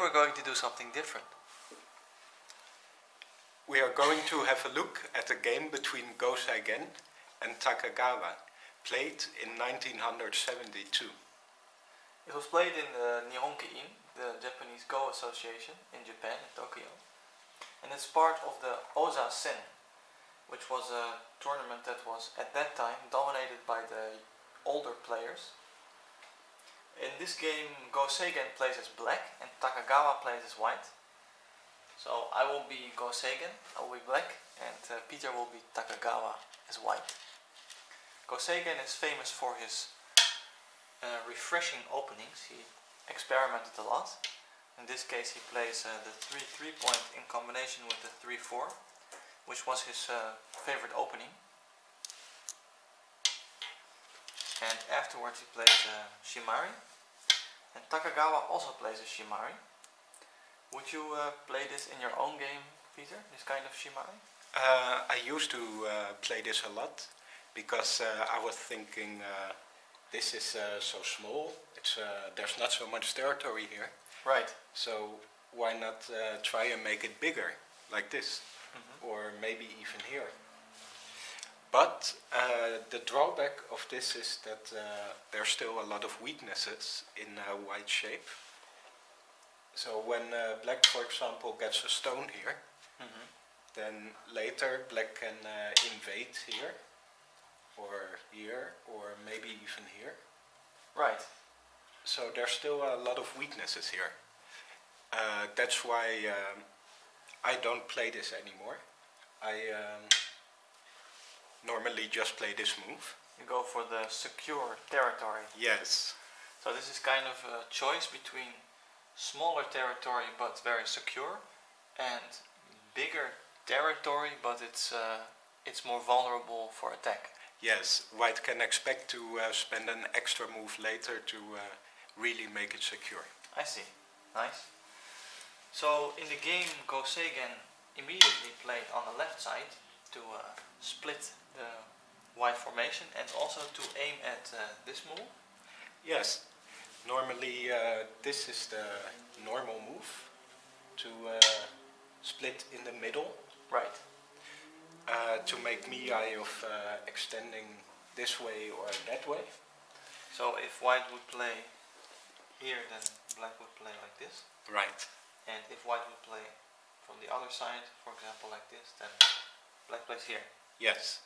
we're going to do something different. We are going to have a look at a game between Seigen and Takagawa, played in 1972. It was played in the Nihonki-in, the Japanese Go Association in Japan, in Tokyo. And it's part of the Oza-sen, which was a tournament that was at that time dominated by the older players. In this game, Seigen plays as black and Takagawa plays as white. So I will be Seigen, I will be black, and Peter will be Takagawa as white. Seigen is famous for his refreshing openings. He experimented a lot. In this case he plays the 3-3 point in combination with the 3-4, which was his favorite opening. And afterwards he plays Shimari. And Takagawa also plays a Shimari. Would you play this in your own game, Peter, this kind of Shimari? I used to play this a lot, because I was thinking this is so small, there's not so much territory here. Right. So why not try and make it bigger, like this, or maybe even here. But the drawback of this is that there's still a lot of weaknesses in white shape. So when black, for example, gets a stone here, then later black can invade here, or maybe even here. Right. So there's still a lot of weaknesses here. That's why I don't play this anymore. I normally just play this move. You go for the secure territory. Yes. So this is kind of a choice between smaller territory but very secure, and bigger territory but it's more vulnerable for attack. Yes, white can expect to spend an extra move later to really make it secure. I see. Nice. So in the game, Seigen immediately played on the left side to split the white formation and also to aim at this move. Yes. Normally this is the normal move, to split in the middle. Right. To make Mii of extending this way or that way. So if white would play here, then black would play like this. Right. And if white would play from the other side, for example like this, then black plays here. Yes.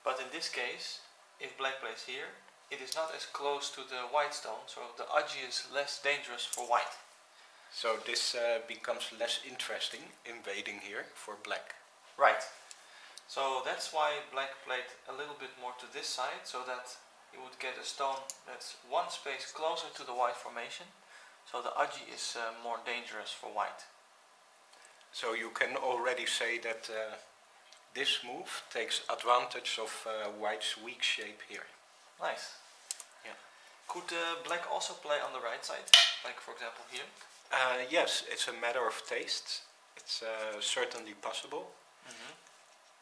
But in this case, if black plays here, it is not as close to the white stone, so the aji is less dangerous for white. So this becomes less interesting, invading here, for black. Right. So that's why black played a little bit more to this side, so that he would get a stone that's one space closer to the white formation. So the aji is more dangerous for white. So you can already say that this move takes advantage of white's weak shape here. Nice. Yeah. Could black also play on the right side, like for example here? Yes, it's a matter of taste. It's certainly possible.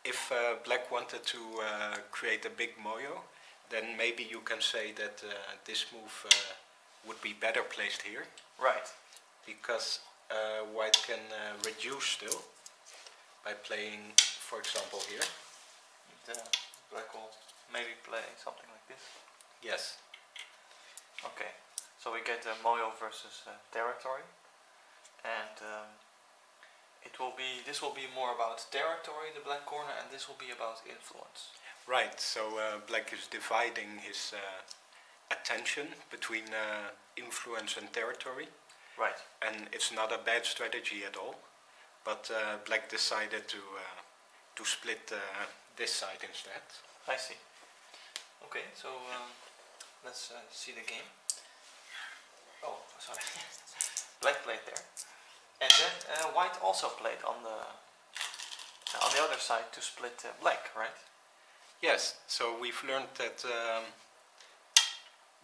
If black wanted to create a big moyo, then maybe you can say that this move would be better placed here. Right. Because white can reduce still by playing, for example, here. The black will maybe play something like this. Yes. Okay. So we get moyo versus territory, and this will be more about territory, the black corner, and this will be about influence. Right, so black is dividing his attention between influence and territory. Right. And it's not a bad strategy at all, but black decided to split this side instead. I see. Okay, so let's see the game. Oh, sorry. Black played there. And then white also played on the other side to split black, right? Yes, so we've learned that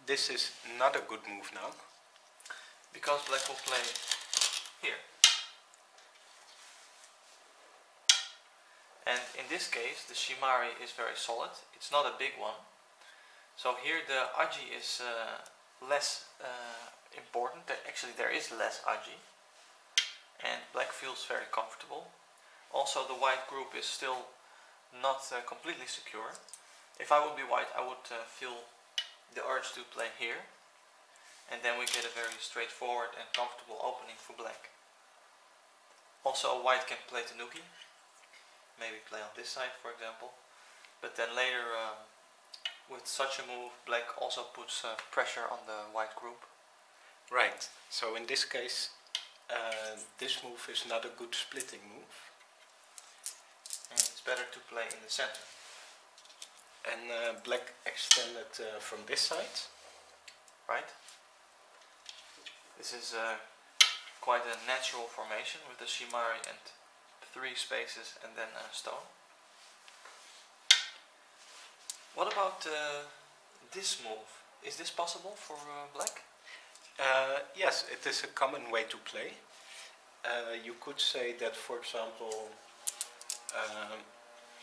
this is not a good move now. Because black will play here. And in this case the shimari is very solid, it's not a big one. So here the aji is less important that actually there is less agi, and black feels very comfortable. Also, the white group is still not completely secure. If I would be white, I would feel the urge to play here, and then we get a very straightforward and comfortable opening for black. Also, white can play tanuki, maybe play on this side for example, but then later with such a move black also puts pressure on the white group. Right, so in this case this move is not a good splitting move. And it's better to play in the center. And black extended from this side. Right. This is quite a natural formation with the shimari and 3 spaces and then a stone. What about this move? Is this possible for black? Yes, it is a common way to play. You could say that, for example,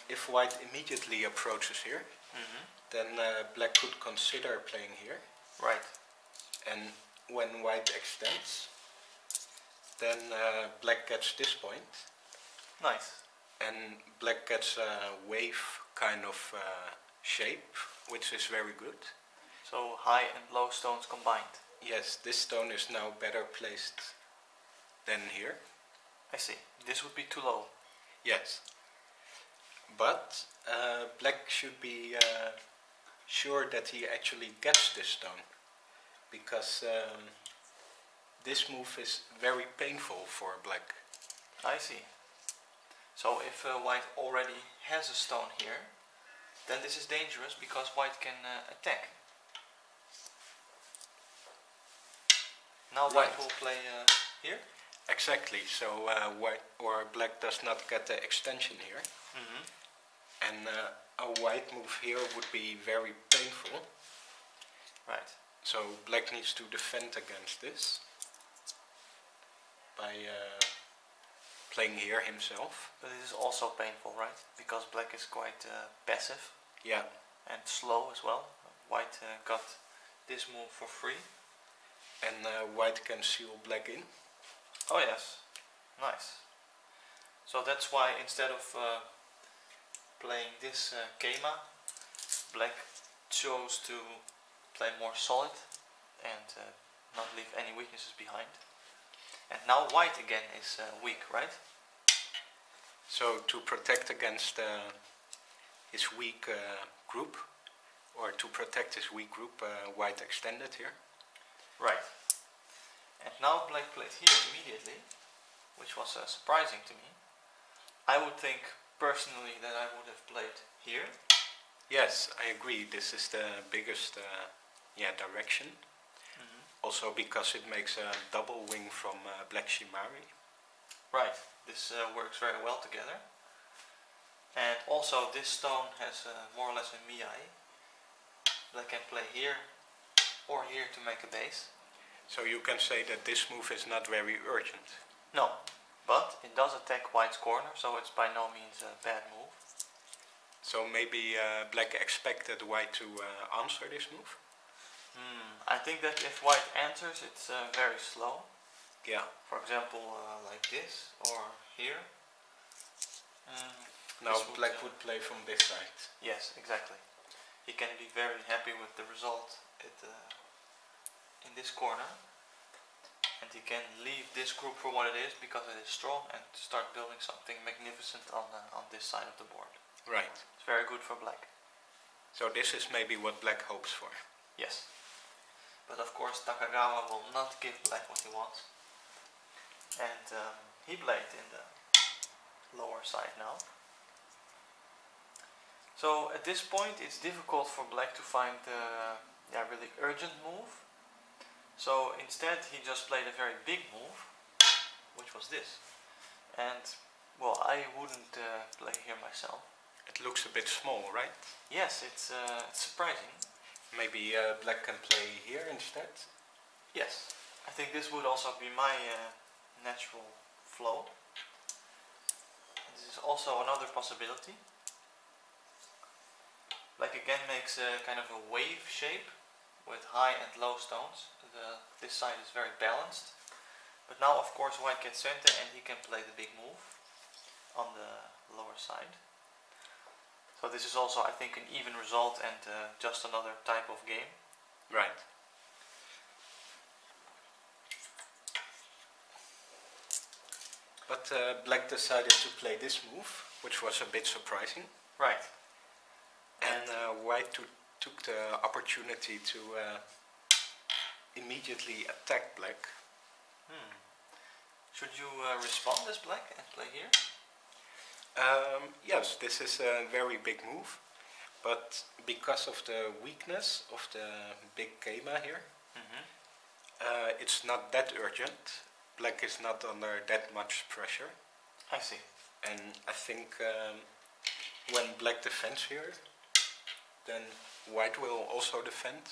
if white immediately approaches here, then black could consider playing here. Right. And when white extends, then black gets this point. Nice. And black gets a wave kind of shape, which is very good. So high and low stones combined. Yes, this stone is now better placed than here. I see. This would be too low. Yes. But black should be sure that he actually gets this stone, because this move is very painful for black. I see. So if white already has a stone here, then this is dangerous because white can attack. Now white will play here? Exactly, so white or black does not get the extension here. And a white move here would be very painful. Right. So black needs to defend against this by playing here himself. But it is also painful, right? Because black is quite passive. Yeah. And slow as well. White got this move for free. And white can seal black in. Oh yes, nice. So that's why instead of playing this keima, black chose to play more solid and not leave any weaknesses behind. And now white again is weak, right? So to protect against his weak group, or to protect his weak group, white extended here. Right. And now black played here immediately, which was surprising to me. I would think personally that I would have played here. Yes, I agree. This is the biggest direction. Also because it makes a double wing from black shimari. Right. This works very well together. And also this stone has more or less a miai. Black can play here or here to make a base. So you can say that this move is not very urgent. No, but it does attack white's corner, so it's by no means a bad move. So maybe black expected white to answer this move? I think that if white answers, it's very slow. Yeah. For example, like this or here. Now black would play from this side. Yes, exactly. He can be very happy with the result in this corner, and he can leave this group for what it is because it is strong and start building something magnificent on this side of the board. Right. It's very good for black. So this is maybe what black hopes for. Yes. But of course Takagawa will not give black what he wants. And he played in the lower side now. So at this point it's difficult for black to find the really urgent move. So instead he just played a very big move, which was this. And well, I wouldn't play here myself. It looks a bit small, right? Yes, it's surprising. Maybe black can play here instead? Yes, I think this would also be my natural flow. And this is also another possibility. Black again makes a kind of a wave shape with high and low stones. This side is very balanced. But now of course white gets center and he can play the big move on the lower side. So this is also, I think, an even result and just another type of game. Right. But black decided to play this move, which was a bit surprising. Right. And white took the opportunity to immediately attack black. Should you respond as black and play here? Yes, this is a very big move, but because of the weakness of the big Kema here, it's not that urgent. Black is not under that much pressure. I see. And I think when black defends here, then white will also defend.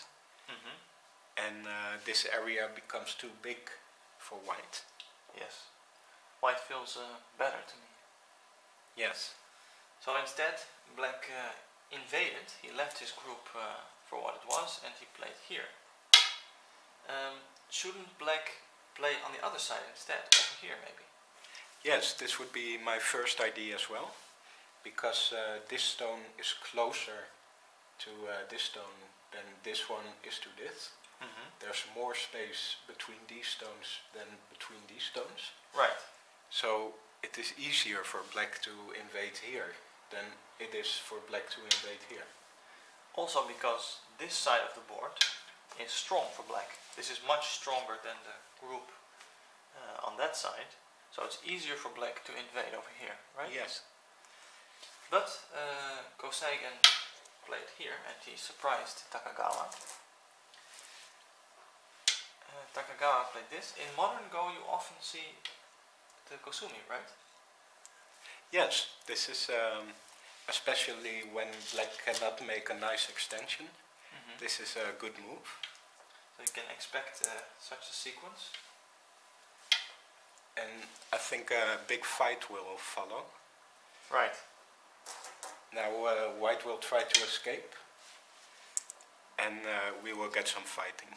And this area becomes too big for white. Yes. White feels better to me. Yes. So instead, black invaded. He left his group for what it was and he played here. Shouldn't black play on the other side instead, over here maybe? Yes, this would be my first idea as well, because this stone is closer to this stone than this one is to this. There's more space between these stones than between these stones. Right. So it is easier for black to invade here than it is for black to invade here. Also because this side of the board is strong for black. This is much stronger than the group on that side. So it's easier for black to invade over here, right? Yes. But Seigen played here and he surprised Takagawa. Takagawa played this. In modern Go you often see the Kosumi, right? Yes, this is especially when black cannot make a nice extension. This is a good move. So you can expect such a sequence. And I think a big fight will follow. Right. Now white will try to escape and we will get some fighting.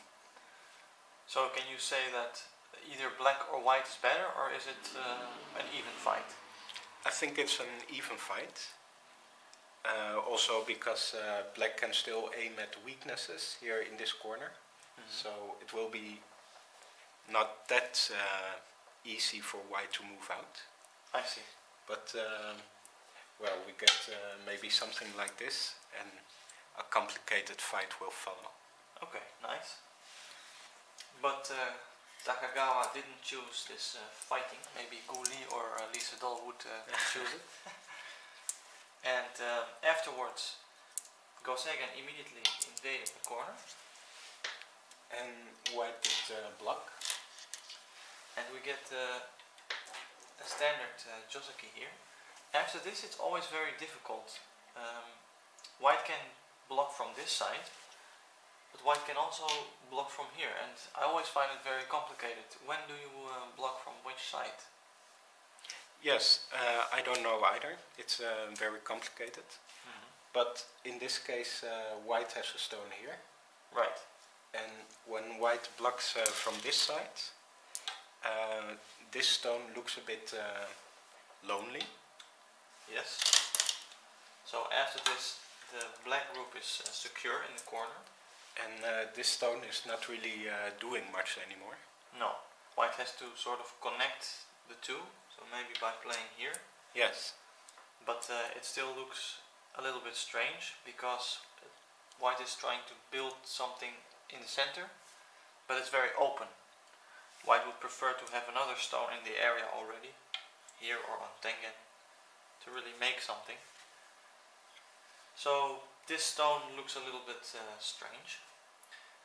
So can you say that either black or white is better, or is it an even fight? I think it's an even fight. Also because black can still aim at weaknesses here in this corner. So it will be not that easy for white to move out. I see. But well, we get maybe something like this and a complicated fight will follow. Okay, nice. But Takagawa didn't choose this fighting. Maybe Guli or Lisa Doll would choose it. And afterwards, Seigen immediately invaded the corner. And white did block. And we get a standard Joseki here. After this it's always very difficult. White can block from this side, but white can also block from here, and I always find it very complicated. When do you block from which side? Yes, I don't know either. It's very complicated. But in this case white has a stone here. Right. And when white blocks from this side, this stone looks a bit lonely. Yes. So after this, the black group is secure in the corner. And this stone is not really doing much anymore. No. White has to sort of connect the two, so maybe by playing here. Yes. But it still looks a little bit strange, because white is trying to build something in the center, but it's very open. White would prefer to have another stone in the area already, here or on Tengen, to really make something. So this stone looks a little bit strange.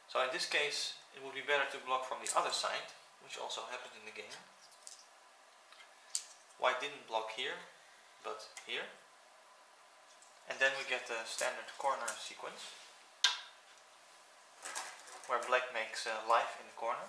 So in this case it would be better to block from the other side, which also happened in the game. White didn't block here, but here. And then we get the standard corner sequence, where black makes life in the corner.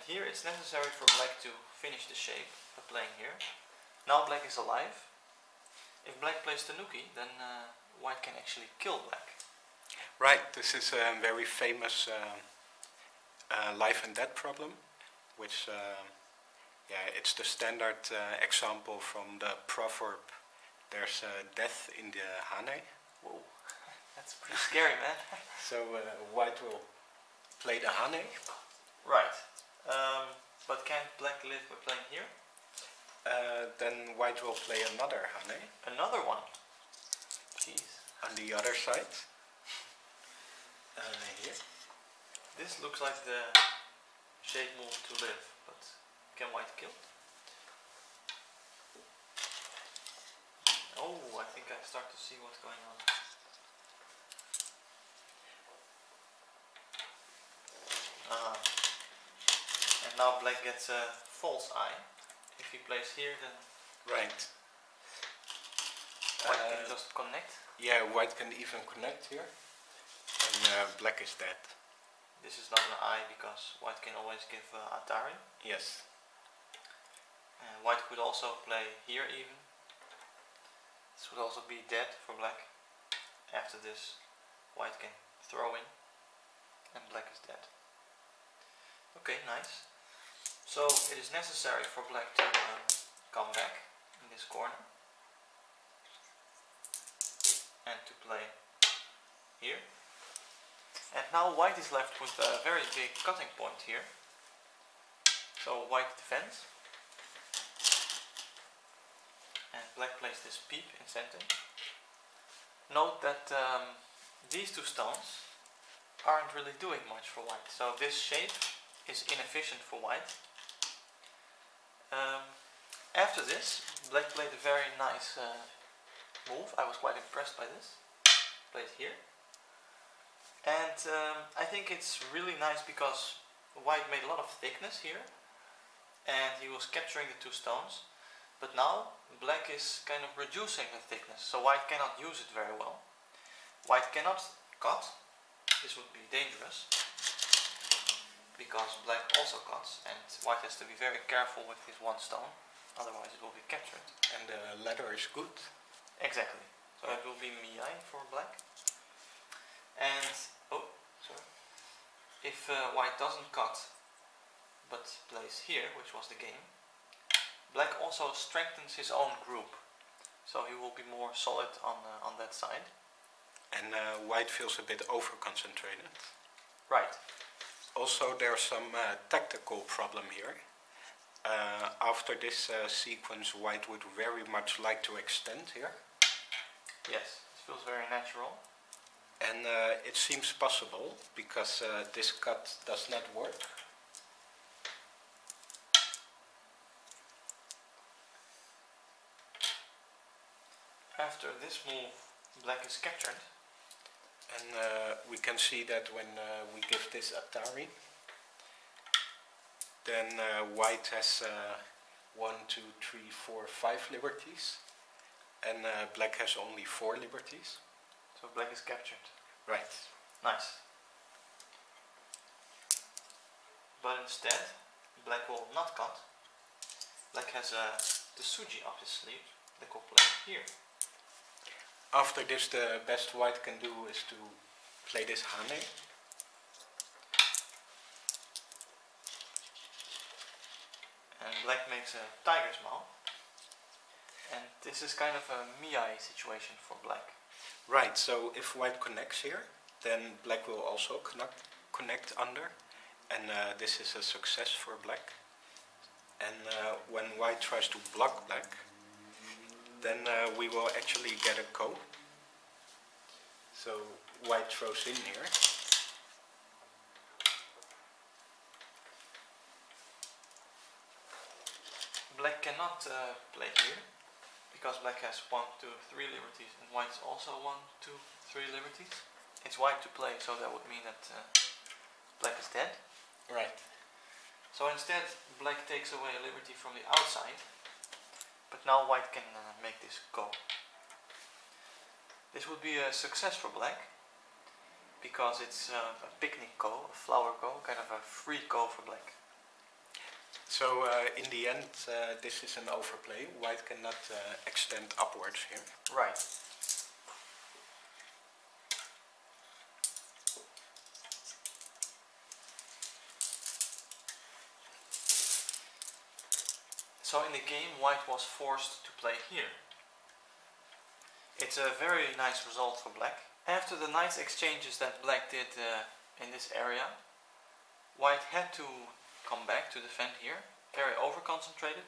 here it's necessary for black to finish the shape by playing here. Now black is alive. If black plays tanuki, then white can actually kill black. Right, this is a very famous life and death problem, which yeah, it's the standard example from the proverb, there's death in the hane. Whoa, that's pretty scary, man. So white will play the hane. Right, but can't black live by playing here? Then white will play another hane. Another one? Jeez. On the other side. Here. This looks like the shape move to live, but can white kill? Oh, I think I start to see what's going on. And now black gets a false eye. If he plays here, then Right. white can just connect. Yeah, white can even connect here. And black is dead. This is not an eye because white can always give Atari. Yes. White could also play here even. This would also be dead for black. After this, white can throw in and black is dead. Okay, nice. So it is necessary for black to come back in this corner and to play here. And now white is left with a very big cutting point here. So white defends. And black plays this peep in center. Note that these two stones aren't really doing much for white. So this shape is inefficient for white. After this, black played a very nice move. I was quite impressed by this. Played here. And I think it's really nice because white made a lot of thickness here. And he was capturing the two stones. But now black is kind of reducing the thickness, so white cannot use it very well. White cannot cut. This would be dangerous because black also cuts, and white has to be very careful with his one stone, otherwise it will be captured. And the ladder is good. Exactly. So it will be Miyai for black. And oh, sorry. If white doesn't cut but plays here, which was the game, black also strengthens his own group, so he will be more solid on that side. And white feels a bit over-concentrated. Right. Also there's some tactical problem here. After this sequence, white would very much like to extend here. Yes, it feels very natural. And it seems possible because this cut does not work. After this move, black is captured. And we can see that when we give this Atari, then white has 1, 2, 3, 4, 5 liberties, and black has only 4 liberties. So black is captured. Right. Nice. But instead, black will not cut. Black has the Suji up his sleeve. Black will play here. After this, the best white can do is to play this hane. And black makes a tiger's mouth. And this is kind of a Miyai situation for black. Right, so if white connects here, then black will also connect under. And this is a success for black. And when white tries to block black, then we will actually get a ko. So white throws in here. Black cannot play here, because black has 1, 2, 3 liberties, and white is also 1, 2, 3 liberties. It's white to play, so that would mean that black is dead. Right. So instead, black takes away a liberty from the outside, but now white can make this go. This would be a success for black, because it's a picnic go, a flower go, kind of a free go for black. So in the end, this is an overplay. White cannot extend upwards here. Right. So in the game, white was forced to play here. It's a very nice result for black. After the nice exchanges that black did in this area, white had to come back to defend here, very over-concentrated,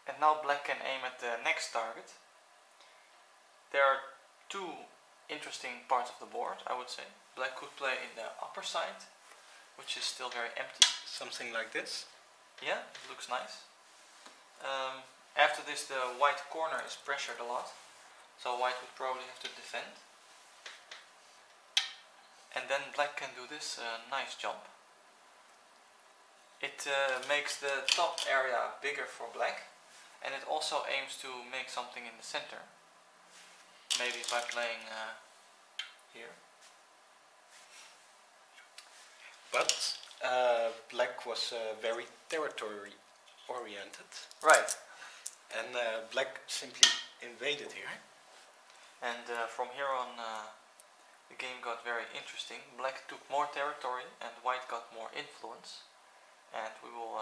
and now black can aim at the next target. There are two interesting parts of the board, I would say. Black could play in the upper side, which is still very empty. Something like this? Yeah, it looks nice. After this, the white corner is pressured a lot, so white would probably have to defend. And then black can do this nice jump. It makes the top area bigger for black, and it also aims to make something in the center. Maybe by playing here. But black was very territory oriented. Right. And black simply invaded here. And from here on the game got very interesting. Black took more territory and white got more influence. And we will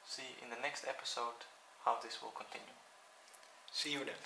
see in the next episode how this will continue. See you then.